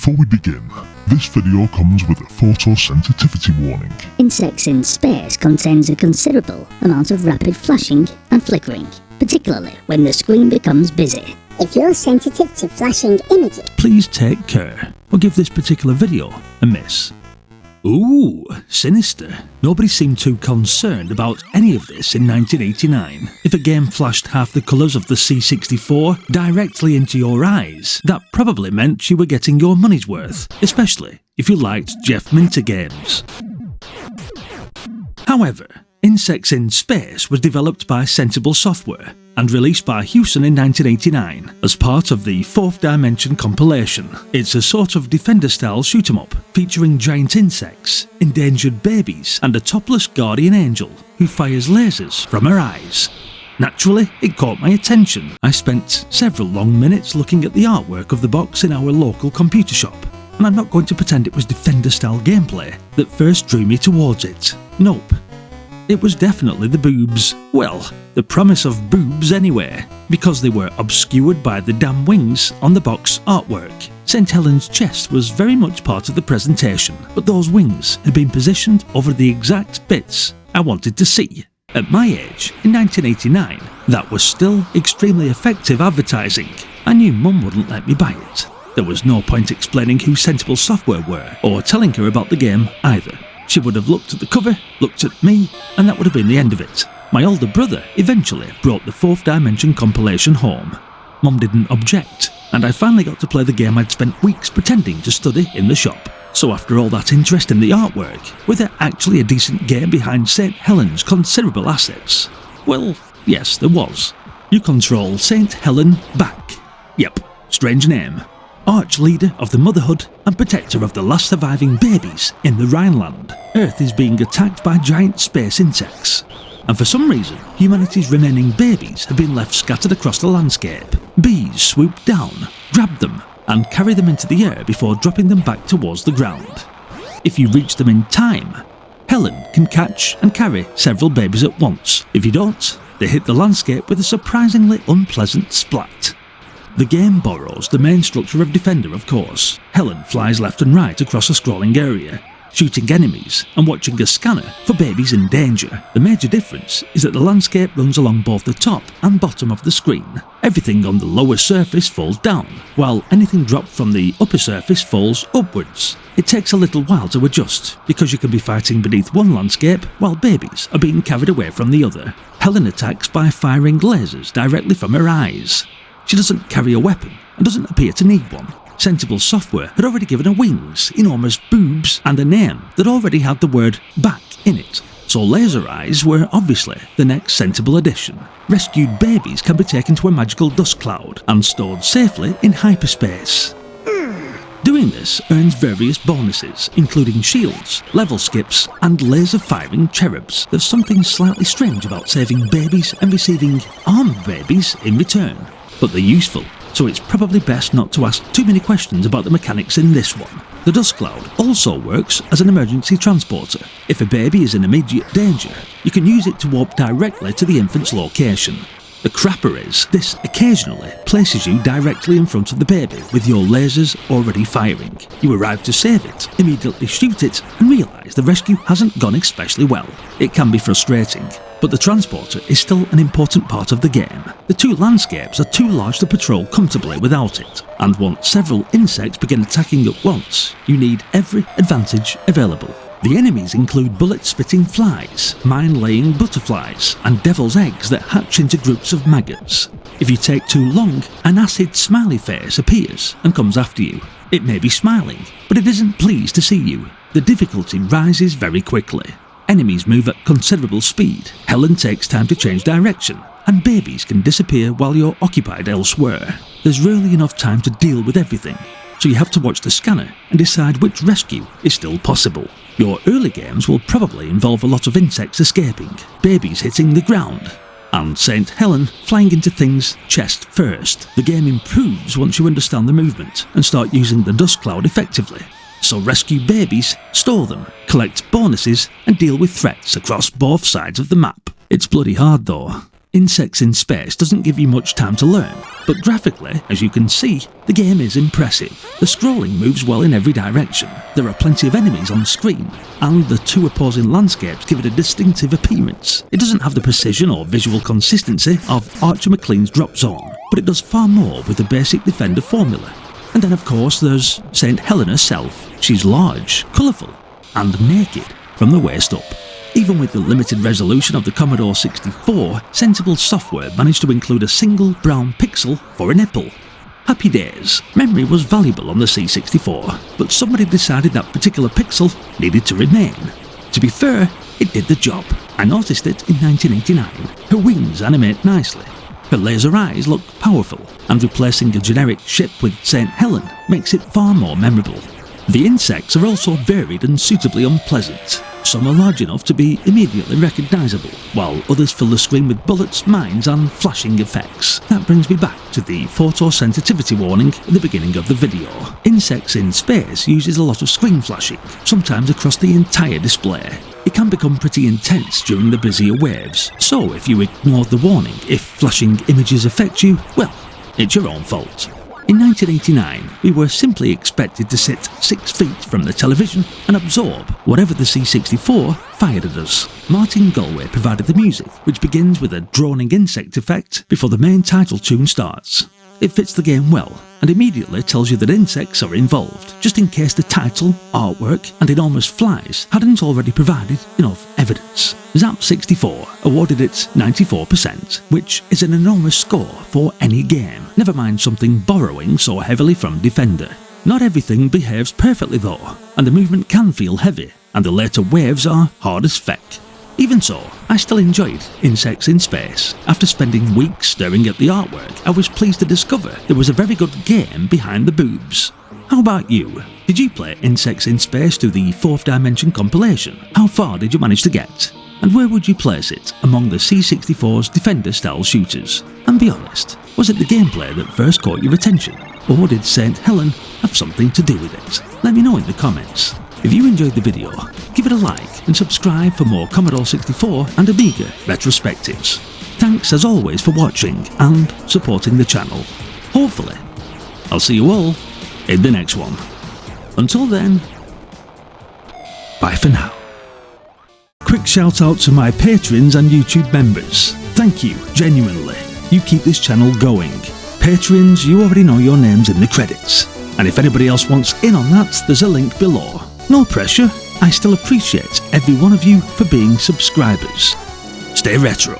Before we begin, this video comes with a photosensitivity warning. Insects in space contains a considerable amount of rapid flashing and flickering, particularly when the screen becomes busy. If you're sensitive to flashing images, please take care or give this particular video a miss. Ooh, sinister. Nobody seemed too concerned about any of this in 1989. If a game flashed half the colours of the C64 directly into your eyes, that probably meant you were getting your money's worth, especially if you liked Jeff Minter games. However, Insects in Space was developed by Sensible Software and released by Hewson in 1989 as part of the Fourth Dimension compilation. It's a sort of Defender-style shoot-'em-up featuring giant insects, endangered babies and a topless guardian angel who fires lasers from her eyes. Naturally, it caught my attention. I spent several long minutes looking at the artwork of the box in our local computer shop, and I'm not going to pretend it was Defender-style gameplay that first drew me towards it. Nope. It was definitely the boobs. Well, the promise of boobs anyway, because they were obscured by the damn wings on the box artwork. St. Helen's chest was very much part of the presentation, but those wings had been positioned over the exact bits I wanted to see. At my age, in 1989, that was still extremely effective advertising. I knew Mum wouldn't let me buy it. There was no point explaining who Sensible Software were, or telling her about the game either. She would have looked at the cover, looked at me, and that would have been the end of it. My older brother eventually brought the Fourth Dimension compilation home. Mum didn't object, and I finally got to play the game I'd spent weeks pretending to study in the shop. So after all that interest in the artwork, was there actually a decent game behind St. Helen's considerable assets? Well, yes, there was. You control St. Helen Back. Yep, strange name. Arch leader of the Motherhood and protector of the last surviving babies in the Rhineland. Earth is being attacked by giant space insects, and for some reason, humanity's remaining babies have been left scattered across the landscape. Bees swoop down, grab them, and carry them into the air before dropping them back towards the ground. If you reach them in time, Helen can catch and carry several babies at once. If you don't, they hit the landscape with a surprisingly unpleasant splat. The game borrows the main structure of Defender, of course. Helen flies left and right across a scrolling area, shooting enemies and watching a scanner for babies in danger. The major difference is that the landscape runs along both the top and bottom of the screen. Everything on the lower surface falls down, while anything dropped from the upper surface falls upwards. It takes a little while to adjust, because you can be fighting beneath one landscape while babies are being carried away from the other. Helen attacks by firing lasers directly from her eyes. She doesn't carry a weapon and doesn't appear to need one. Sensible Software had already given her wings, enormous boobs, and a name that already had the word back in it. So laser eyes were obviously the next sensible addition. Rescued babies can be taken to a magical dust cloud and stored safely in hyperspace. Doing this earns various bonuses, including shields, level skips, and laser-firing cherubs. There's something slightly strange about saving babies and receiving armed babies in return. But they're useful, so it's probably best not to ask too many questions about the mechanics in this one. The dust cloud also works as an emergency transporter. If a baby is in immediate danger, you can use it to warp directly to the infant's location. The crapper is, this occasionally places you directly in front of the baby with your lasers already firing. You arrive to save it, immediately shoot it, and realise the rescue hasn't gone especially well. It can be frustrating, but the transporter is still an important part of the game. The two landscapes are too large to patrol comfortably without it, and once several insects begin attacking at once, you need every advantage available. The enemies include bullet-spitting flies, mine-laying butterflies, and devil's eggs that hatch into groups of maggots. If you take too long, an acid smiley face appears and comes after you. It may be smiling, but it isn't pleased to see you. The difficulty rises very quickly. Enemies move at considerable speed, Helen takes time to change direction, and babies can disappear while you're occupied elsewhere. There's rarely enough time to deal with everything, so you have to watch the scanner and decide which rescue is still possible. Your early games will probably involve a lot of insects escaping, babies hitting the ground, and St. Helen flying into things chest first. The game improves once you understand the movement and start using the dust cloud effectively. So rescue babies, store them, collect bonuses, and deal with threats across both sides of the map. It's bloody hard though. Insects in Space doesn't give you much time to learn, but graphically, as you can see, the game is impressive. The scrolling moves well in every direction, there are plenty of enemies on screen, and the two opposing landscapes give it a distinctive appearance. It doesn't have the precision or visual consistency of Archer McLean's Drop Zone, but it does far more with the basic Defender formula. And then of course there's St. Helen herself. She's large, colourful, and naked from the waist up. Even with the limited resolution of the Commodore 64, Sensible Software managed to include a single brown pixel for a nipple. Happy days. Memory was valuable on the C64, but somebody decided that particular pixel needed to remain. To be fair, it did the job. I noticed it in 1989. Her wings animate nicely. Her laser eyes look powerful, and replacing a generic ship with St. Helen makes it far more memorable. The insects are also varied and suitably unpleasant. Some are large enough to be immediately recognisable, while others fill the screen with bullets, mines and flashing effects. That brings me back to the photosensitivity warning at the beginning of the video. Insects in Space uses a lot of screen flashing, sometimes across the entire display. It can become pretty intense during the busier waves, so if you ignore the warning if flashing images affect you, well, it's your own fault. In 1989, we were simply expected to sit 6 feet from the television and absorb whatever the C64 fired at us. Martin Galway provided the music, which begins with a droning insect effect before the main title tune starts. It fits the game well, and immediately tells you that insects are involved, just in case the title, artwork, and enormous flies hadn't already provided enough evidence. Zap64 awarded it 94%, which is an enormous score for any game, never mind something borrowing so heavily from Defender. Not everything behaves perfectly though, and the movement can feel heavy, and the later waves are hard as feck. Even so, I still enjoyed Insects in Space. After spending weeks staring at the artwork, I was pleased to discover there was a very good game behind the boobs. How about you? Did you play Insects in Space through the 4th Dimension compilation? How far did you manage to get? And where would you place it among the C64's Defender-style shooters? And be honest, was it the gameplay that first caught your attention? Or did St. Helen have something to do with it? Let me know in the comments. If you enjoyed the video, give it a like and subscribe for more Commodore 64 and Amiga retrospectives. Thanks as always for watching and supporting the channel. Hopefully, I'll see you all in the next one. Until then, bye for now. Quick shout out to my patrons and YouTube members. Thank you, genuinely. You keep this channel going. Patrons, you already know your names in the credits. And if anybody else wants in on that, there's a link below. No pressure, I still appreciate every one of you for being subscribers. Stay retro.